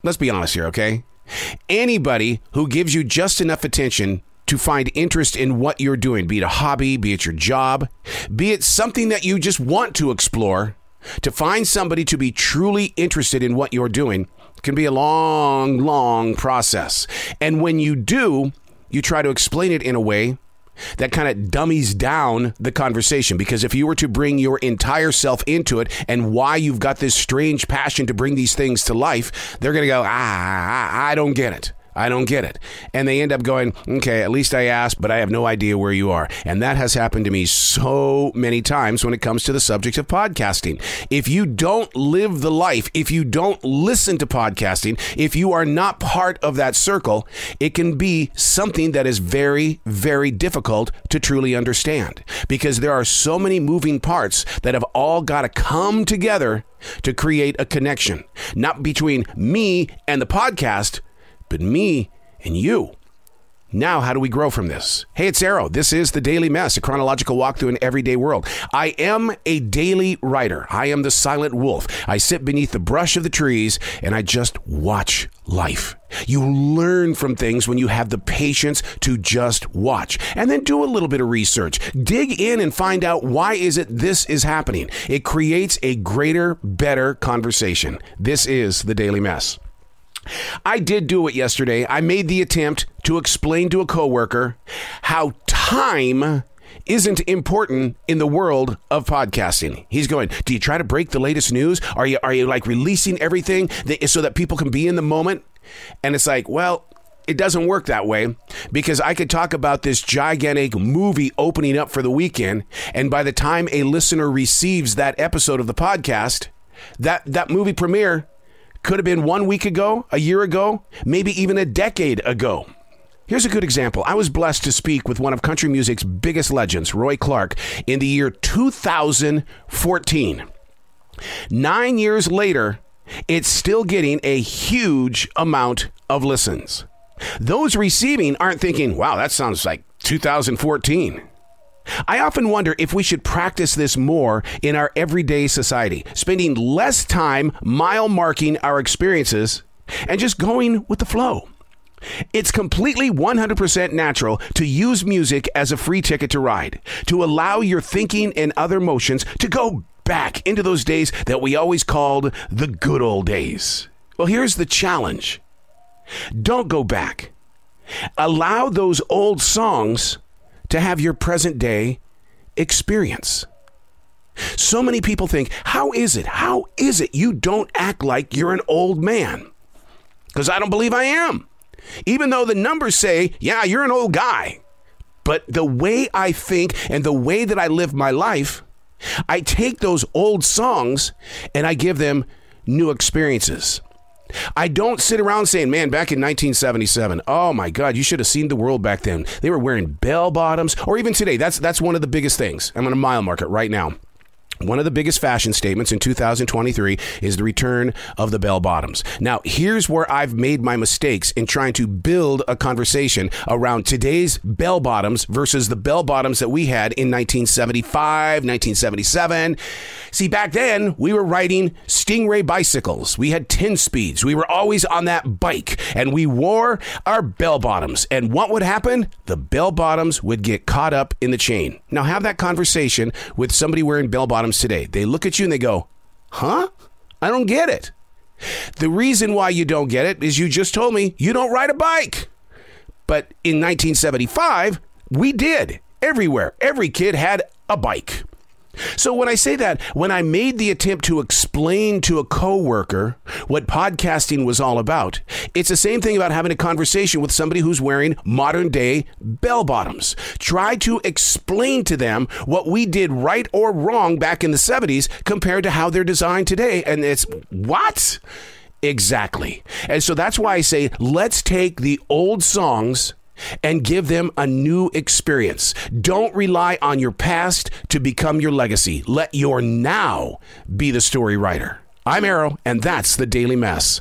Let's be honest here, okay? Anybody who gives you just enough attention to find interest in what you're doing, be it a hobby, be it your job, be it something that you just want to explore, to find somebody to be truly interested in what you're doing can be a long, long process. And when you do, you try to explain it in a way that kind of dummies down the conversation. Because if you were to bring your entire self into it and why you've got this strange passion to bring these things to life, they're going to go, I don't get it. I don't get it. And they end up going, okay, at least I asked, but I have no idea where you are. And that has happened to me so many times when it comes to the subject of podcasting. If you don't live the life, if you don't listen to podcasting, if you are not part of that circle, it can be something that is very, very difficult to truly understand, because there are so many moving parts that have all got to come together to create a connection, not between me and the podcast, but me and you. Now, how do we grow from this? Hey, it's Arrow. This is The Daily Mess, a chronological walk through an everyday world. I am a daily writer. I am the silent wolf. I sit beneath the brush of the trees and I just watch life. You learn from things when you have the patience to just watch and then do a little bit of research. Dig in and find out why is it this is happening. It creates a greater, better conversation. This is The Daily Mess. I did do it yesterday. I made the attempt to explain to a coworker how time isn't important in the world of podcasting. He's going, do you try to break the latest news? Are you like releasing everything so that people can be in the moment? And it's like, well, it doesn't work that way, because I could talk about this gigantic movie opening up for the weekend, and by the time a listener receives that episode of the podcast, that movie premiere could have been 1 week ago, a year ago, maybe even a decade ago. Here's a good example. I was blessed to speak with one of country music's biggest legends, Roy Clark, in the year 2014. 9 years later, it's still getting a huge amount of listens. Those receiving aren't thinking, wow, that sounds like 2014. I often wonder if we should practice this more in our everyday society, spending less time mile marking our experiences and just going with the flow. It's completely 100% natural to use music as a free ticket to ride, to allow your thinking and other motions to go back into those days that we always called the good old days. Well, here's the challenge. Don't go back. Allow those old songs to have your present day experience. So many people think, how is it you don't act like you're an old man? Because I don't believe I am. Even though the numbers say, yeah, you're an old guy. But the way I think and the way that I live my life, I take those old songs and I give them new experiences. I don't sit around saying, man, back in 1977, oh my God, you should have seen the world back then. They were wearing bell bottoms, or even today. That's one of the biggest things. I'm going to mile mark it right now. One of the biggest fashion statements in 2023 is the return of the bell bottoms. Now, here's where I've made my mistakes in trying to build a conversation around today's bell bottoms versus the bell bottoms that we had in 1975, 1977. See, back then, we were riding Stingray bicycles. We had 10 speeds. We were always on that bike, and we wore our bell bottoms. And what would happen? The bell bottoms would get caught up in the chain. Now, have that conversation with somebody wearing bell bottoms today. They look at you and they go, huh? I don't get it. The reason why you don't get it is you just told me you don't ride a bike. But in 1975, we did. Everywhere. Every kid had a bike. So when I say that, when I made the attempt to explain to a coworker what podcasting was all about, it's the same thing about having a conversation with somebody who's wearing modern day bell bottoms. Try to explain to them what we did right or wrong back in the 70s compared to how they're designed today. And it's what? Exactly. And so that's why I say, let's take the old songs and give them a new experience. Don't rely on your past to become your legacy. Let your now be the story writer. I'm Arrow, and that's The Daily Mess.